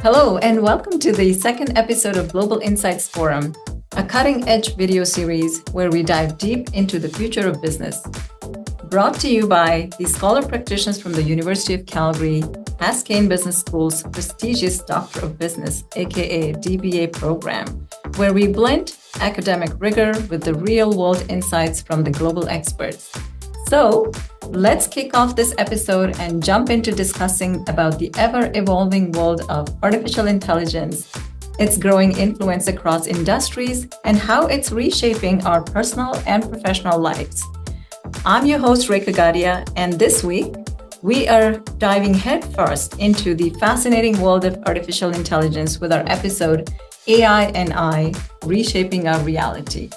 Hello, and welcome to the second episode of Global Insights Forum, a cutting-edge video series where we dive deep into the future of business. Brought to you by the scholar practitioners from the University of Calgary, Haskayne Business School's prestigious Doctor of Business, aka DBA program, where we blend academic rigor with the real-world insights from the global experts. So, let's kick off this episode and jump into discussing about the ever-evolving world of artificial intelligence, its growing influence across industries, and how it's reshaping our personal and professional lives. I'm your host, Rekha Gadhia, and this week, we are diving headfirst into the fascinating world of artificial intelligence with our episode, AI and I, Reshaping Our Reality.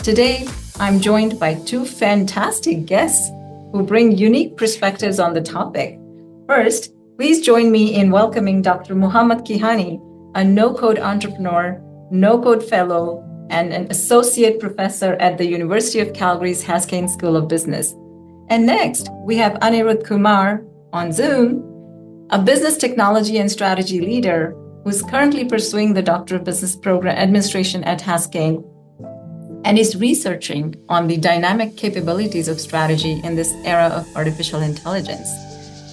Today, I'm joined by two fantastic guests who bring unique perspectives on the topic. First, please join me in welcoming Dr. Mohammad Keyhani, a no-code entrepreneur, no-code fellow, and an associate professor at the University of Calgary's Haskayne School of Business. And next, we have Anirudh Kumar on Zoom, a business technology and strategy leader who's currently pursuing the Doctor of Business Program Administration at Haskayne and is researching on the dynamic capabilities of strategy in this era of artificial intelligence.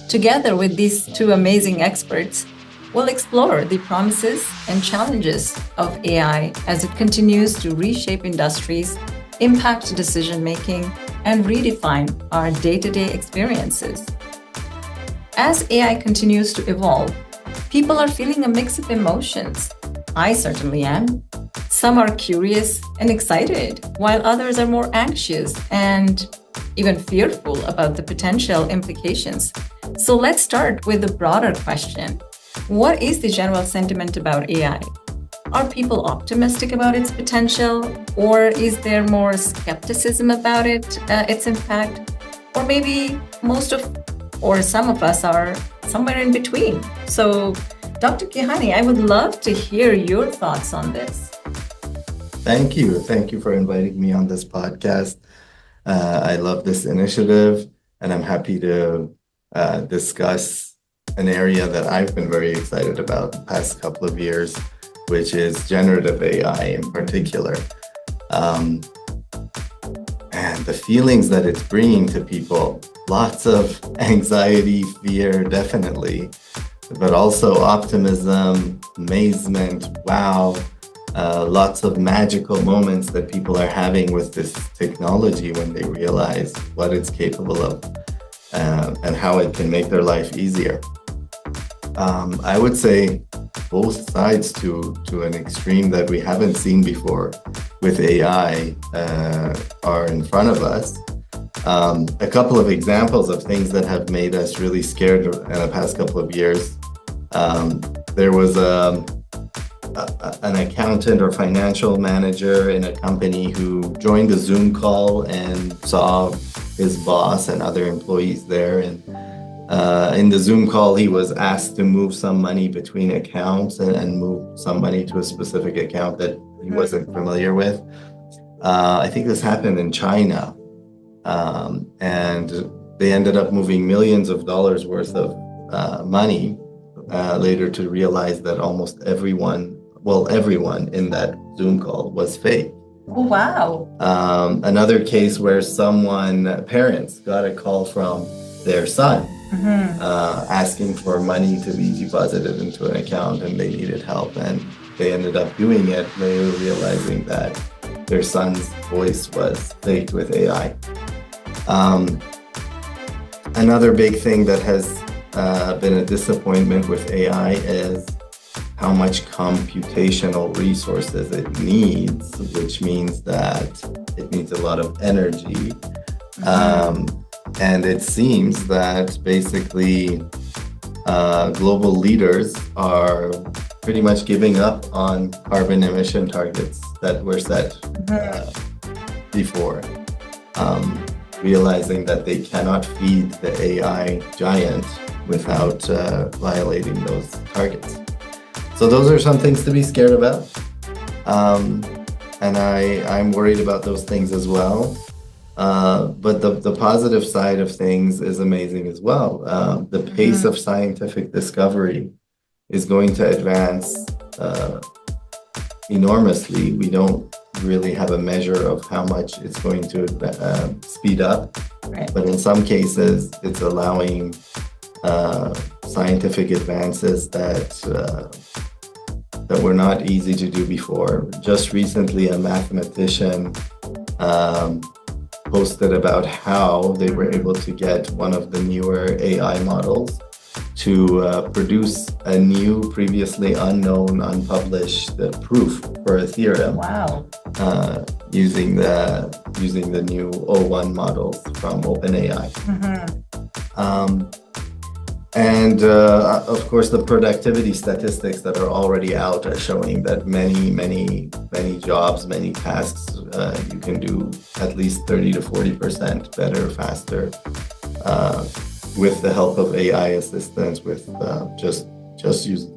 Together with these two amazing experts, we'll explore the promises and challenges of AI as it continues to reshape industries, impact decision-making, and redefine our day-to-day experiences. As AI continues to evolve, people are feeling a mix of emotions. I certainly am. Some are curious and excited, while others are more anxious and even fearful about the potential implications. So let's start with the broader question. What is the general sentiment about AI? Are people optimistic about its potential, or is there more skepticism about its impact? Or maybe some of us are somewhere in between. So, Dr. Keyhani, I would love to hear your thoughts on this. Thank you. Thank you for inviting me on this podcast. I love this initiative, and I'm happy to discuss an area that I've been very excited about the past couple of years, which is generative AI in particular. And the feelings that it's bringing to people, lots of anxiety, fear, definitely, but also optimism, amazement, wow. Lots of magical moments that people are having with this technology when they realize what it's capable of and how it can make their life easier. I would say both sides to an extreme that we haven't seen before with AI are in front of us. A couple of examples of things that have made us really scared in the past couple of years. There was an accountant or financial manager in a company who joined a Zoom call and saw his boss and other employees there. And in the Zoom call, he was asked to move some money between accounts and move some money to a specific account that he wasn't familiar with. I think this happened in China. And they ended up moving millions of dollars worth of money later to realize that almost everyone in that Zoom call was fake. Oh, wow. Another case where parents got a call from their son asking for money to be deposited into an account and they needed help, and they ended up doing it. They were realizing that their son's voice was faked with AI. Another big thing that has been a disappointment with AI is how much computational resources it needs, which means that it needs a lot of energy. And it seems that basically global leaders are pretty much giving up on carbon emission targets that were set before, realizing that they cannot feed the AI giant without violating those targets. So those are some things to be scared about. And I'm worried about those things as well. But the positive side of things is amazing as well. The pace of scientific discovery is going to advance enormously. We don't really have a measure of how much it's going to speed up, Right. but in some cases, it's allowing scientific advances that were not easy to do before. Just recently, a mathematician posted about how they were able to get one of the newer AI models to produce a new, previously unknown, unpublished proof for a theorem. Wow. Using the new O1 models from OpenAI. And of course, the productivity statistics that are already out are showing that many jobs, many tasks, you can do at least 30 to 40% better, faster, with the help of AI assistants, with just use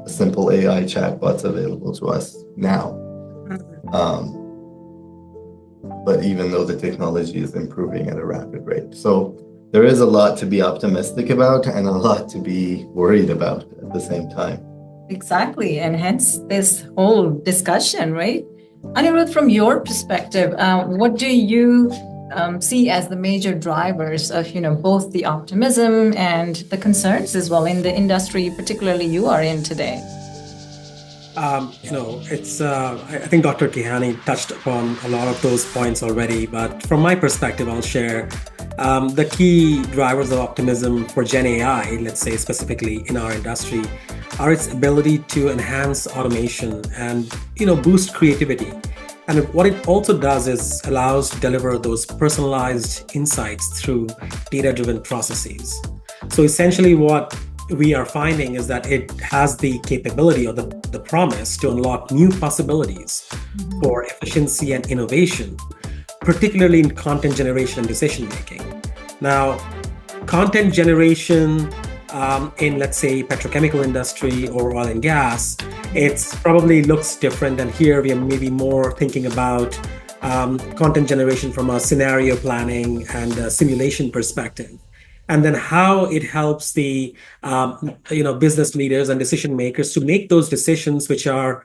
simple AI chatbots available to us now. But even though the technology is improving at a rapid rate. So there is a lot to be optimistic about and a lot to be worried about at the same time. Exactly, and hence this whole discussion, right? Anirudh, from your perspective, what do you see as the major drivers of, both the optimism and the concerns as well in the industry, particularly you are in today? I think Dr. Keyhani touched upon a lot of those points already, but from my perspective, I'll share the key drivers of optimism for Gen AI, let's say specifically in our industry, are its ability to enhance automation and, boost creativity. And what it also does is allows to deliver those personalized insights through data-driven processes. So essentially what we are finding is that it has the capability or the promise to unlock new possibilities for efficiency and innovation, particularly in content generation and decision making. Now, content generation in, let's say, petrochemical industry or oil and gas, it's probably looks different. And here we are maybe more thinking about content generation from a scenario planning and a simulation perspective. And then how it helps the business leaders and decision makers to make those decisions which are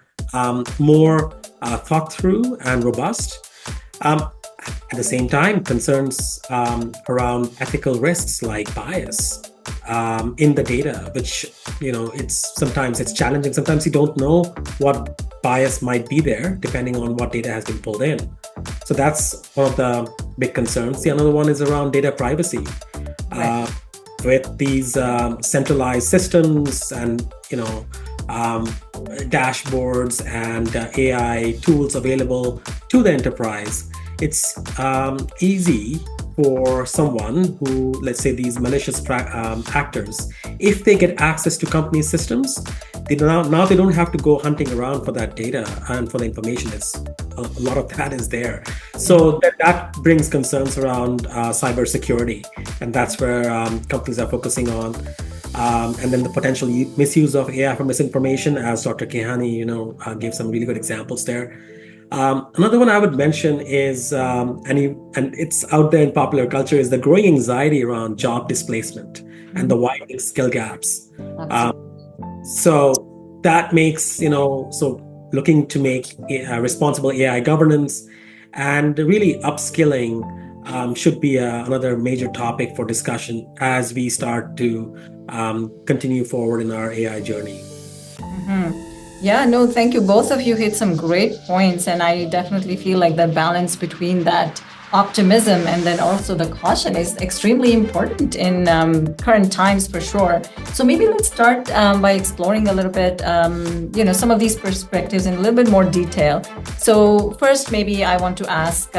more thought through and robust. At the same time, concerns around ethical risks like bias in the data, which sometimes it's challenging. Sometimes you don't know what bias might be there depending on what data has been pulled in. So that's one of the big concerns. The other one is around data privacy. With these centralized systems and dashboards and AI tools available to the enterprise, it's easy for someone who, let's say these malicious actors, if they get access to company systems, now they don't have to go hunting around for that data and for the information. A lot of that is there. So that brings concerns around cybersecurity, and that's where companies are focusing on. And then the potential misuse of AI for misinformation, as Dr. Keyhani, gave some really good examples there. Another one I would mention is, and it's out there in popular culture, is the growing anxiety around job displacement and the widening skill gaps. So that makes, looking to make responsible AI governance and really upskilling should be another major topic for discussion as we start to continue forward in our AI journey. Yeah, no, thank you. Both of you hit some great points, and I definitely feel like the balance between that optimism and then also the caution is extremely important in current times for sure. So maybe let's start by exploring a little bit, some of these perspectives in a little bit more detail. So first, maybe I want to ask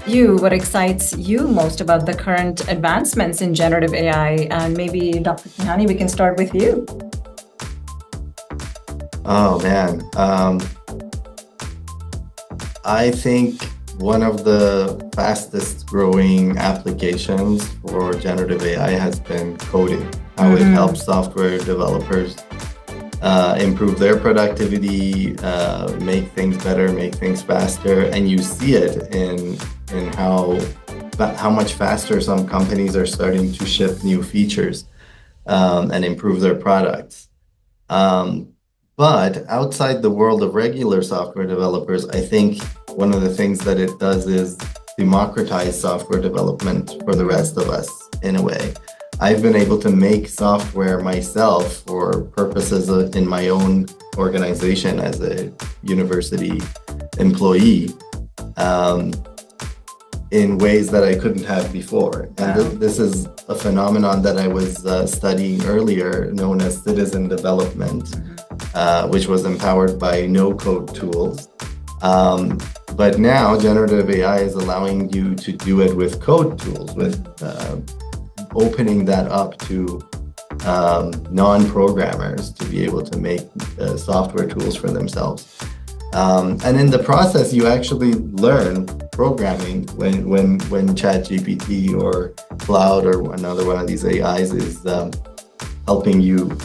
you what excites you most about the current advancements in generative AI, and maybe Dr. Keyhani, we can start with you. Oh man, I think one of the fastest growing applications for generative AI has been coding, how it helps software developers improve their productivity, make things better, make things faster. And you see it in how much faster some companies are starting to ship new features and improve their products. But outside the world of regular software developers, I think one of the things that it does is democratize software development for the rest of us in a way. I've been able to make software myself for purposes in my own organization as a university employee in ways that I couldn't have before. And this is a phenomenon that I was studying earlier, known as citizen development, which was empowered by no-code tools. But now generative AI is allowing you to do it with code tools, with opening that up to non-programmers to be able to make software tools for themselves. And in the process, you actually learn programming when ChatGPT or Cloud or another one of these AIs is helping you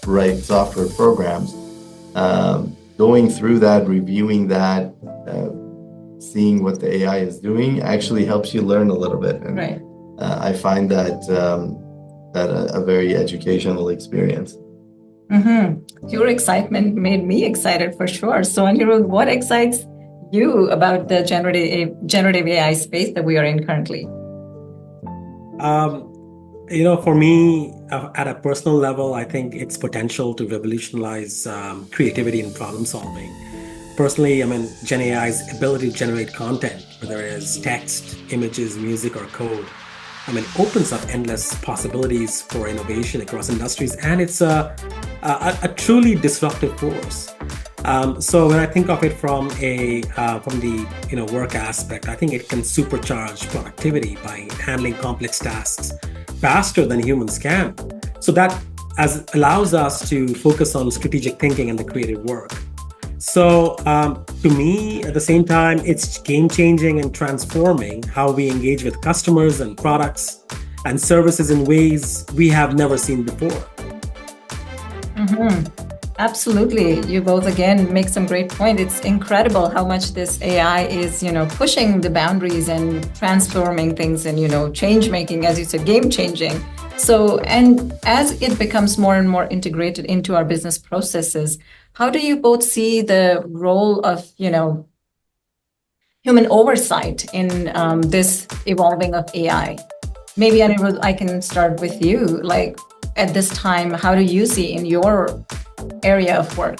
write software programs. Going through that, reviewing that, seeing what the AI is doing actually helps you learn a little bit. And Right. I find that a very educational experience. Your excitement made me excited for sure. So, Anirudh, what excites you about the generative AI space that we are in currently? For me, at a personal level, I think its potential to revolutionize creativity and problem solving. Personally, Gen AI's ability to generate content, whether it is text, images, music, or code, opens up endless possibilities for innovation across industries, and it's a truly disruptive force. So when I think of it from the work aspect, I think it can supercharge productivity by handling complex tasks faster than humans can. So that allows us to focus on strategic thinking and the creative work. So to me, at the same time, it's game-changing and transforming how we engage with customers and products and services in ways we have never seen before. Absolutely. You both again make some great points. It's incredible how much this AI is, pushing the boundaries and transforming things and, change making, as you said, game changing. So, and as it becomes more and more integrated into our business processes, how do you both see the role of, human oversight in this evolving of AI? Maybe, Anirudh, I can start with you. Like, at this time, how do you see in your area of work?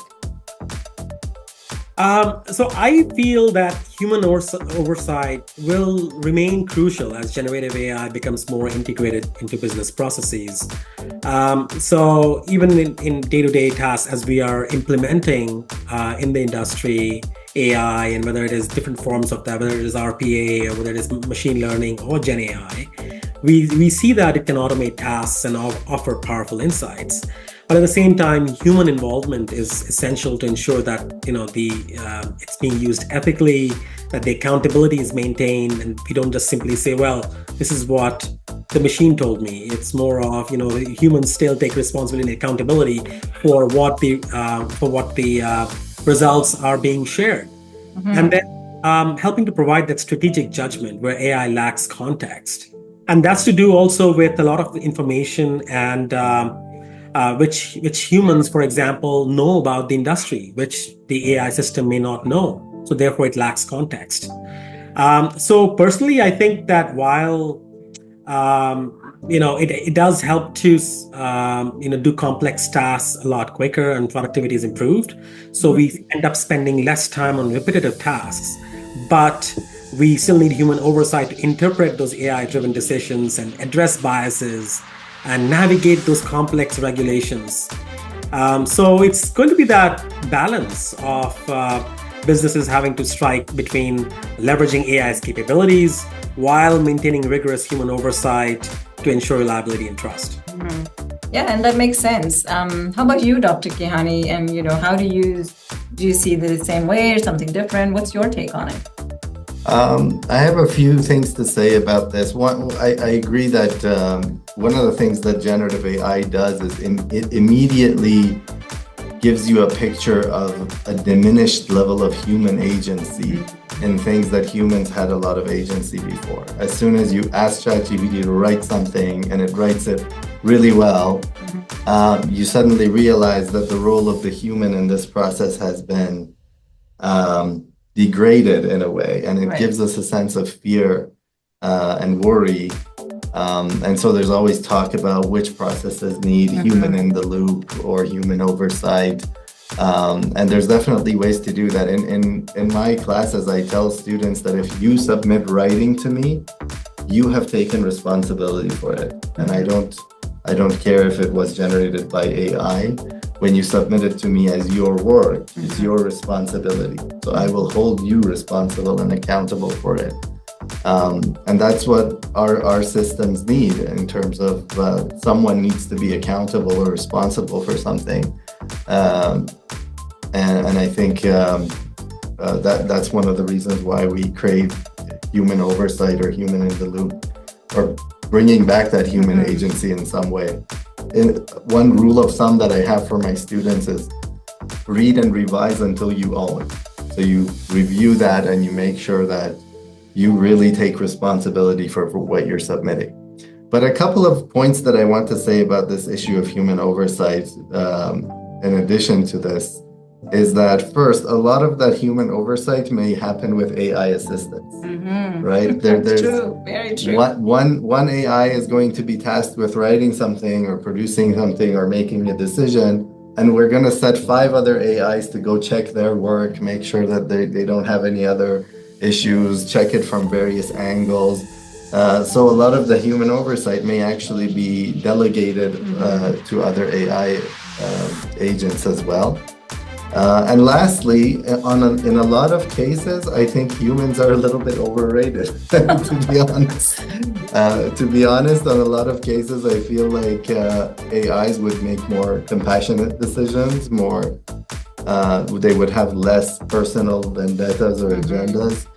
So I feel that human oversight will remain crucial as generative AI becomes more integrated into business processes. So even in day-to-day tasks, as we are implementing in the industry AI, and whether it is different forms of that, whether it is RPA or whether it is machine learning or Gen AI, we see that it can automate tasks and offer powerful insights. But at the same time, human involvement is essential to ensure that it's being used ethically, that the accountability is maintained, and we don't just simply say, "Well, this is what the machine told me." It's more of humans still take responsibility and accountability for what the results are being shared, and then helping to provide that strategic judgment where AI lacks context, and that's to do also with a lot of the information and. Which humans, for example, know about the industry, which the AI system may not know. So therefore, it lacks context. So personally, I think that while it does help to do complex tasks a lot quicker and productivity is improved. So we end up spending less time on repetitive tasks, but we still need human oversight to interpret those AI-driven decisions and address biases and navigate those complex regulations. So it's going to be that balance of businesses having to strike between leveraging AI's capabilities while maintaining rigorous human oversight to ensure reliability and trust. Yeah, and that makes sense. How about you, Dr. Keyhani? And how do you see the same way or something different? What's your take on it? I have a few things to say about this. One, I agree that one of the things that generative AI does is it immediately gives you a picture of a diminished level of human agency in things that humans had a lot of agency before. As soon as you ask ChatGPT to write something and it writes it really well, you suddenly realize that the role of the human in this process has been degraded in a way, and it gives us a sense of fear and worry. And so there's always talk about which processes need human in the loop or human oversight. And there's definitely ways to do that. In my classes, I tell students that if you submit writing to me, you have taken responsibility for it. And I don't care if it was generated by AI. When you submit it to me as your work, it's your responsibility. So I will hold you responsible and accountable for it. And that's what our systems need in terms of someone needs to be accountable or responsible for something. And I think that's one of the reasons why we crave human oversight or human in the loop, or bringing back that human agency in some way. One rule of thumb that I have for my students is read and revise until you own it. So you review that and you make sure that you really take responsibility for what you're submitting. But a couple of points that I want to say about this issue of human oversight, in addition to this, is that first, a lot of that human oversight may happen with AI assistance, right? That's true, very true. One AI is going to be tasked with writing something or producing something or making a decision, and we're going to set 5 other AIs to go check their work, make sure that they don't have any other issues, check it from various angles. So a lot of the human oversight may actually be delegated to other AI agents as well. And lastly, in a lot of cases, I think humans are a little bit overrated, to be honest. To be honest, on a lot of cases, I feel like AIs would make more compassionate decisions, they would have less personal vendettas or agendas,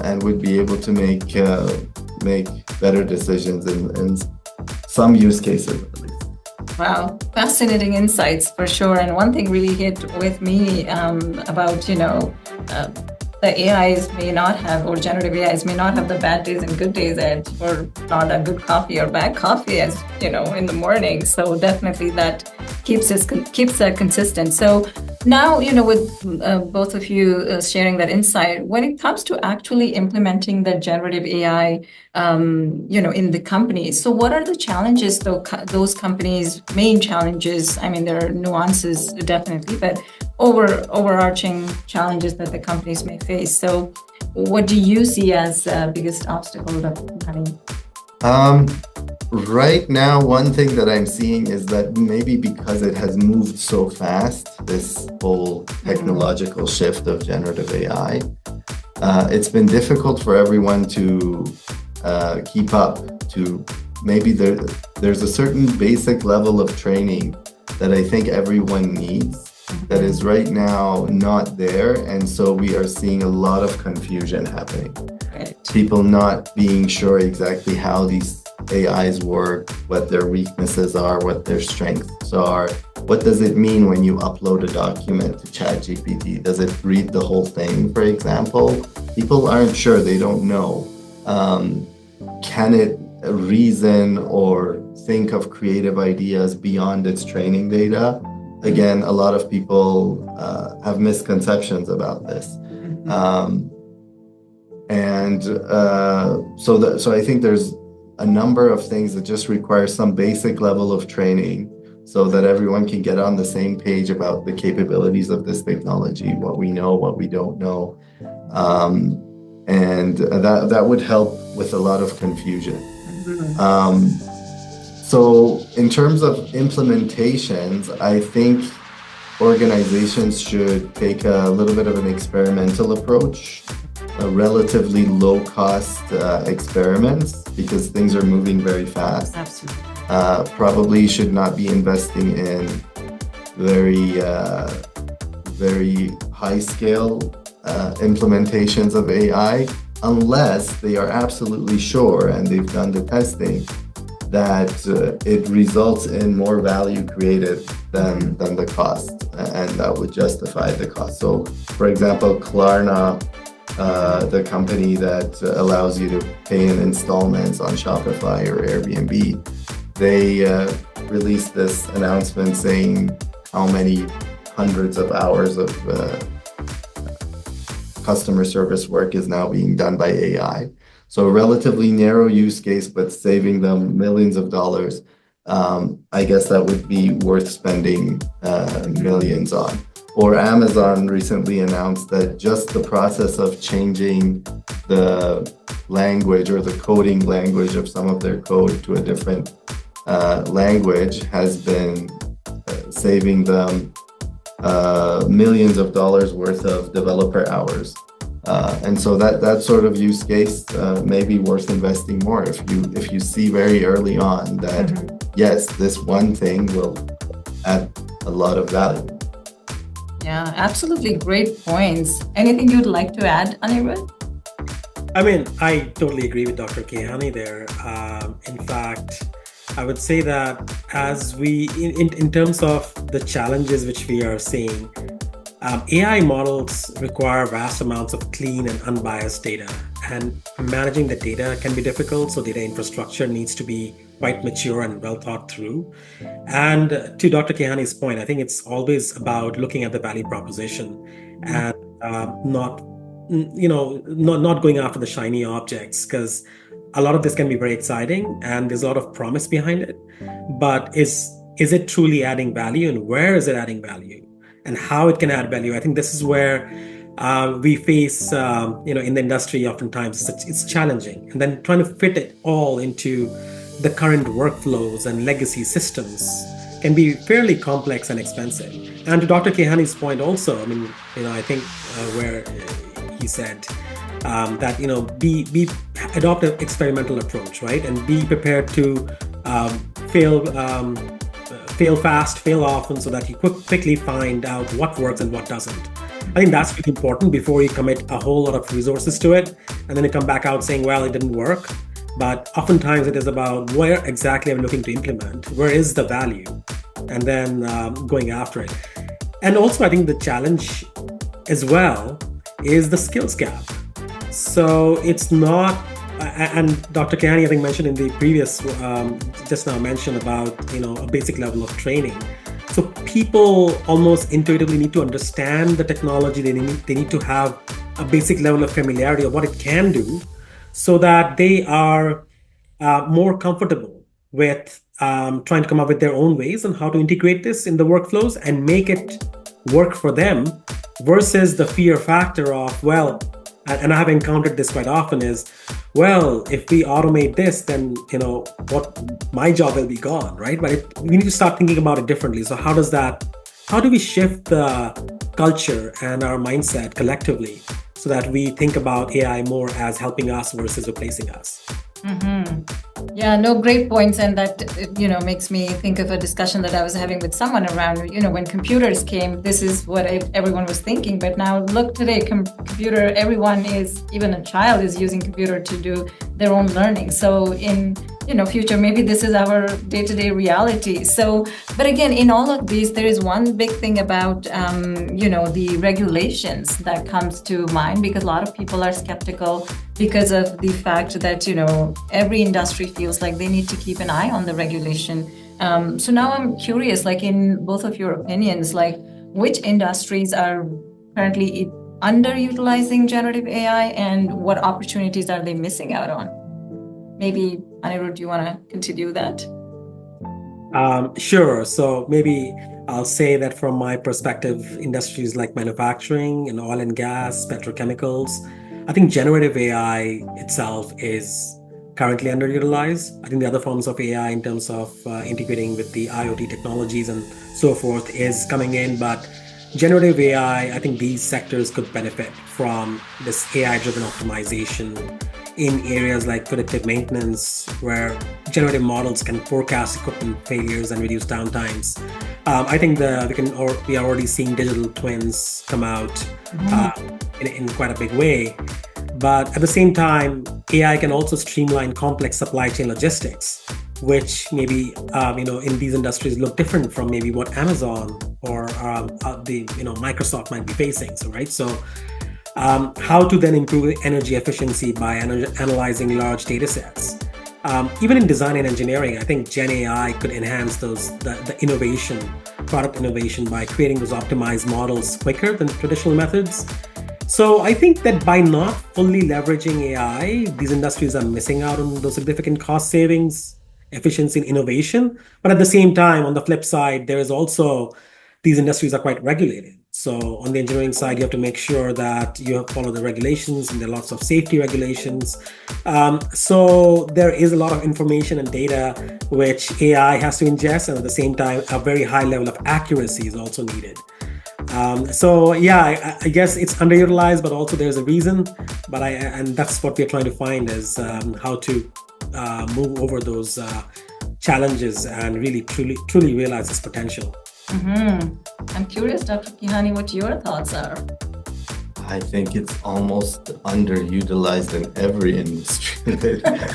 and would be able to make better decisions in some use cases, at least. Wow, fascinating insights for sure. And one thing really hit with me about, the AIs may not have, or generative AIs may not have the bad days and good days, or not a good coffee or bad coffee, as in the morning. So definitely that keeps that consistent. So now, with both of you sharing that insight, when it comes to actually implementing the generative AI, in the companies, so what are the challenges, those companies' main challenges? I mean, there are nuances definitely, but overarching challenges that the companies may face. So what do you see as the biggest obstacle that having? Right now, one thing that I'm seeing is that maybe because it has moved so fast, this whole technological shift of generative AI, it's been difficult for everyone to keep up. Maybe there's a certain basic level of training that I think everyone needs that is right now not there, and so we are seeing a lot of confusion happening. Right. People not being sure exactly how these AIs work, what their weaknesses are, what their strengths are. What does it mean when you upload a document to ChatGPT? Does it read the whole thing, for example? People aren't sure, they don't know. Can it reason or think of creative ideas beyond its training data? Again, a lot of people have misconceptions about this. So I think there's a number of things that just require some basic level of training so that everyone can get on the same page about the capabilities of this technology, what we know, what we don't know. And that would help with a lot of confusion. So in terms of implementations, I think organizations should take a little bit of an experimental approach, a relatively low-cost experiments, because things are moving very fast. Absolutely. Probably should not be investing in very high-scale implementations of AI unless they are absolutely sure, and they've done the testing, that it results in more value created than the cost, and that would justify the cost. So, for example, Klarna, the company that allows you to pay in installments on Shopify or Airbnb, released this announcement saying how many hundreds of hours of customer service work is now being done by AI. So a relatively narrow use case, but saving them millions of dollars. I guess that would be worth spending millions on. Or Amazon recently announced that just the process of changing the language or the coding language of some of their code to a different language has been saving them millions of dollars worth of developer hours. And so that sort of use case may be worth investing more if you see very early on that, yes, this one thing will add a lot of value. Yeah, absolutely great points. Anything you'd like to add, Anirudh? I mean, I totally agree with Dr. Keyhani there. In fact, I would say that as we, in terms of the challenges which we are seeing, AI models require vast amounts of clean and unbiased data, and managing the data can be difficult. So data infrastructure needs to be quite mature and well thought through. And to Dr. Keyhani's point, I think it's always about looking at the value proposition and not going after the shiny objects, because a lot of this can be very exciting and there's a lot of promise behind it. But is it truly adding value, and where is it adding value, and how it can add value? I think this is where we face, in the industry, oftentimes it's challenging. And then trying to fit it all into the current workflows and legacy systems can be fairly complex and expensive. And to Dr. Keyhani's point also, I mean, I think where he said that, adopt an experimental approach, right? And be prepared to fail fast, fail often, so that you quickly find out what works and what doesn't. I think that's really important before you commit a whole lot of resources to it, and then you come back out saying, well, it didn't work. But oftentimes it is about where exactly I'm looking to implement, where is the value, and then going after it. And also, I think the challenge as well is the skills gap. So it's not, and Dr. Keyhani, I think, mentioned in the previous, just now mentioned about, a basic level of training. So people almost intuitively need to understand the technology. They need to have a basic level of familiarity of what it can do, so that they are more comfortable with trying to come up with their own ways on how to integrate this in the workflows and make it work for them, versus the fear factor of, well, and I have encountered this quite often, is, well, if we automate this, then, what my job will be gone, right? But we need to start thinking about it differently. So how do we shift the culture and our mindset collectively so that we think about AI more as helping us versus replacing us? Yeah, no, great points. And that, makes me think of a discussion that I was having with someone around, when computers came, this is what everyone was thinking. But now look today, computer, everyone even a child is using computer to do their own learning. So in, future, maybe this is our day-to-day reality. So, but again, in all of these, there is one big thing about, the regulations that comes to mind, because a lot of people are skeptical because of the fact that, every industry feels like they need to keep an eye on the regulation. So now I'm curious, like in both of your opinions, like which industries are currently underutilizing generative AI and what opportunities are they missing out on? Maybe, Anirudh, do you want to continue that? Sure. So maybe I'll say that from my perspective, industries like manufacturing and oil and gas, petrochemicals, I think generative AI itself is currently underutilized. I think the other forms of AI in terms of integrating with the IoT technologies and so forth is coming in, but generative AI, I think these sectors could benefit from this AI-driven optimization in areas like predictive maintenance, where generative models can forecast equipment failures and reduce downtimes. I think we are already seeing digital twins come out in quite a big way. But at the same time, AI can also streamline complex supply chain logistics, which maybe in these industries look different from maybe what Amazon or Microsoft might be facing. So how to then improve energy efficiency by analyzing large data sets, Even in design and engineering, I think Gen AI could enhance the innovation, product innovation by creating those optimized models quicker than traditional methods. So I think that by not fully leveraging AI, these industries are missing out on those significant cost savings, efficiency, and innovation. But at the same time, on the flip side, there is also these industries are quite regulated. So on the engineering side, you have to make sure that you follow the regulations, and there are lots of safety regulations. So there is a lot of information and data which AI has to ingest, and at the same time, a very high level of accuracy is also needed. So yeah, I guess it's underutilized, but also there's a reason. And that's what we're trying to find is how to move over those challenges and really truly realize its potential. I'm curious, Dr. Keyhani, what your thoughts are. I think it's almost underutilized in every industry.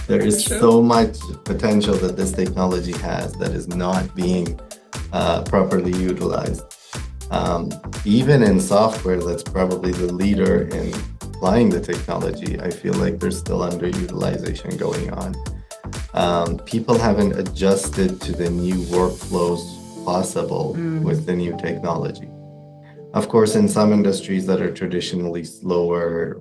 There is so much potential that this technology has that is not being properly utilized. Even in software, that's probably the leader in applying the technology, I feel like there's still underutilization going on. People haven't adjusted to the new workflows possible with the new technology. Of course, in some industries that are traditionally slower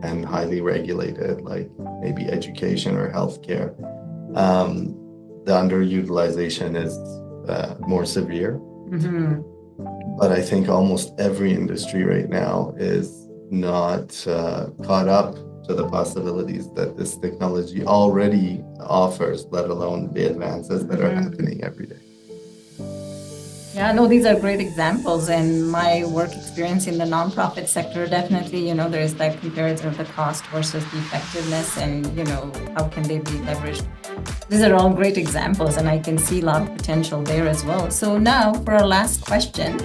and highly regulated, like maybe education or healthcare, the underutilization is more severe. But I think almost every industry right now is not caught up to the possibilities that this technology already offers, let alone the advances that are happening every day. Yeah, no, these are great examples. And my work experience in the nonprofit sector, definitely, there is that comparison of the cost versus the effectiveness and, how can they be leveraged. These are all great examples, and I can see a lot of potential there as well. So now for our last question,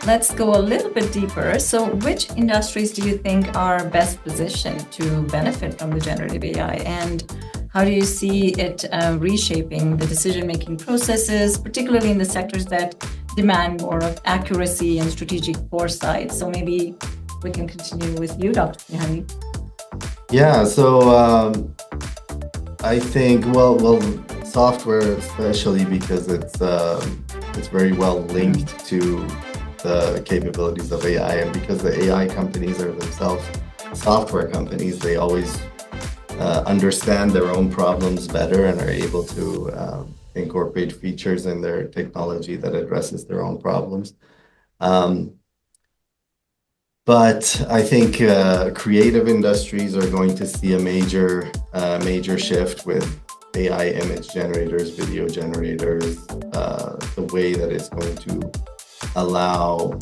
let's go a little bit deeper. So which industries do you think are best positioned to benefit from the generative AI? And how do you see it reshaping the decision-making processes, particularly in the sectors that demand more of accuracy and strategic foresight? So maybe we can continue with you, Dr. Keyhani. Yeah, so I think, well, software especially because it's very well linked to the capabilities of AI, and because the AI companies are themselves software companies, they always understand their own problems better and are able to incorporate features in their technology that addresses their own problems. But I think creative industries are going to see a major shift with AI image generators, video generators, the way that it's going to allow,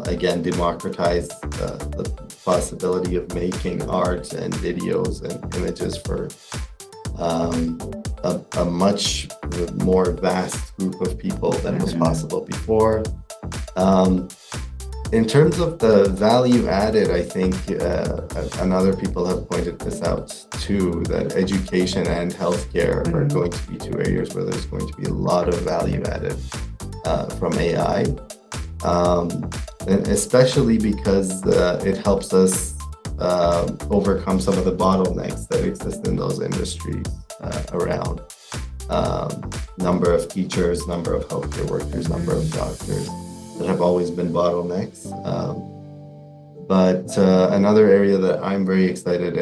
again, democratize the possibility of making art and videos and images for a much more vast group of people than was possible before. In terms of the value added, I think, and other people have pointed this out too, that education and healthcare are going to be two areas where there's going to be a lot of value added from AI. And especially because it helps us overcome some of the bottlenecks that exist in those industries around number of teachers, number of healthcare workers, number of doctors that have always been bottlenecks. But another area that I'm very excited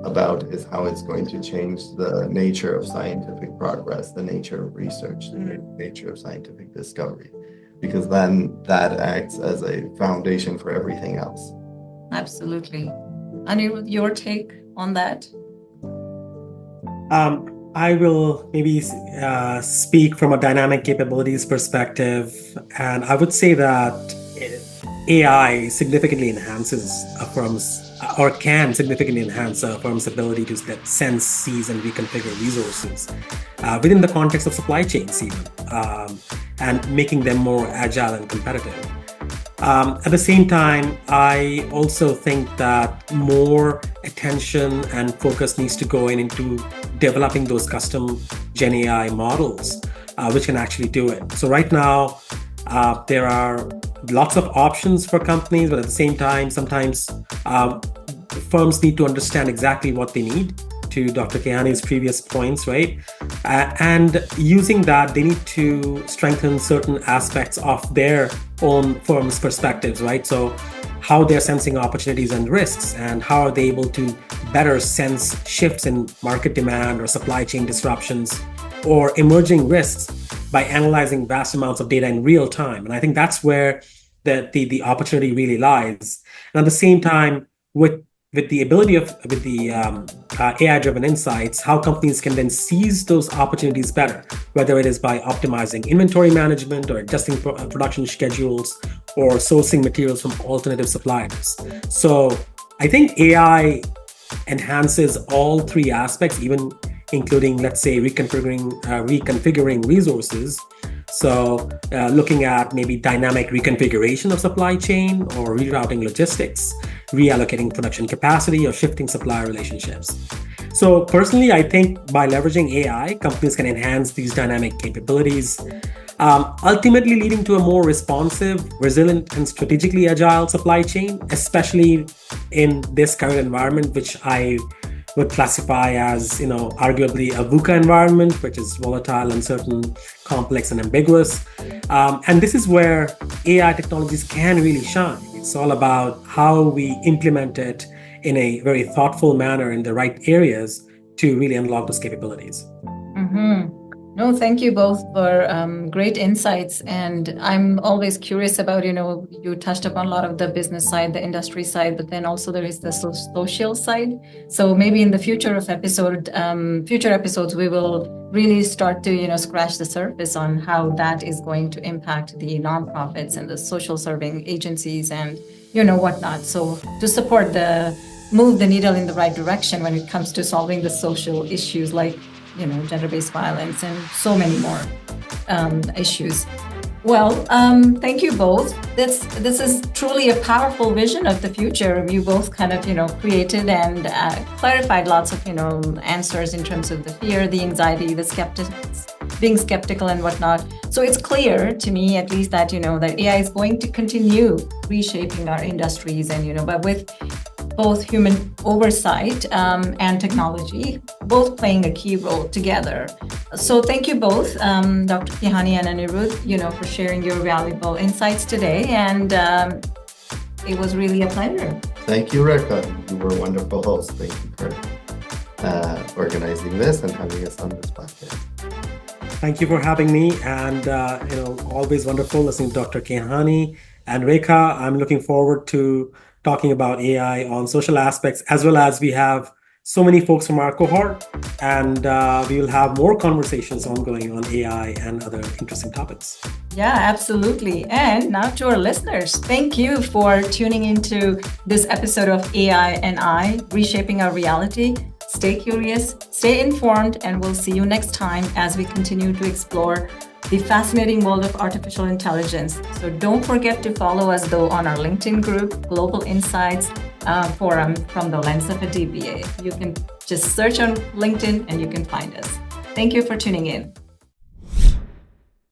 about is how it's going to change the nature of scientific progress, the nature of research, the nature of scientific discovery, because then that acts as a foundation for everything else. Absolutely. Anirudh, your take on that? I will maybe speak from a dynamic capabilities perspective, and I would say that AI significantly enhances a firm's, or can significantly enhance a firm's ability to sense, seize, and reconfigure resources within the context of supply chains even, and making them more agile and competitive. At the same time, I also think that more attention and focus needs to go into developing those custom Gen AI models, which can actually do it. So right now, there are lots of options for companies, but at the same time, sometimes firms need to understand exactly what they need to Dr. Keyhani's previous points, right? And using that, they need to strengthen certain aspects of their own firm's perspectives, right? So how they're sensing opportunities and risks, and how are they able to better sense shifts in market demand or supply chain disruptions or emerging risks by analyzing vast amounts of data in real time. And I think that's where the opportunity really lies. And at the same time, with the ability of AI-driven insights, how companies can then seize those opportunities better, whether it is by optimizing inventory management or adjusting production schedules or sourcing materials from alternative suppliers. So I think AI enhances all three aspects, even including, let's say, reconfiguring resources. So looking at maybe dynamic reconfiguration of supply chain or rerouting logistics, reallocating production capacity or shifting supplier relationships. So personally, I think by leveraging AI, companies can enhance these dynamic capabilities, ultimately leading to a more responsive, resilient, and strategically agile supply chain, especially in this current environment, which I would classify as, arguably a VUCA environment, which is volatile, uncertain, complex, and ambiguous. And this is where AI technologies can really shine. It's all about how we implement it in a very thoughtful manner in the right areas to really unlock those capabilities. Mm-hmm. No, thank you both for great insights. And I'm always curious about, you touched upon a lot of the business side, the industry side, but then also there is the social side. So maybe in the future episodes, we will really start to, scratch the surface on how that is going to impact the nonprofits and the social serving agencies and, whatnot. So to support move the needle in the right direction when it comes to solving the social issues like gender-based violence and so many more issues. Well, thank you both. This is truly a powerful vision of the future. You both kind of, created and clarified lots of, answers in terms of the fear, the anxiety, being skeptical and whatnot. So it's clear to me, at least, that, that AI is going to continue reshaping our industries and, but with both human oversight and technology, both playing a key role together. So thank you both, Dr. Keyhani and Anirudh, for sharing your valuable insights today. And it was really a pleasure. Thank you, Rekha. You were a wonderful host. Thank you for organizing this and having us on this podcast. Thank you for having me. And, always wonderful listening to Dr. Keyhani and Rekha. I'm looking forward to talking about AI on social aspects, as well as we have so many folks from our cohort, and we will have more conversations ongoing on AI and other interesting topics. Yeah, absolutely. And now to our listeners, thank you for tuning into this episode of AI and I, Reshaping Our Reality. Stay curious, stay informed, and we'll see you next time as we continue to explore the fascinating world of artificial intelligence. So don't forget to follow us though on our LinkedIn group, Global Insights Forum from the Lens of a DBA. You can just search on LinkedIn and you can find us. Thank you for tuning in.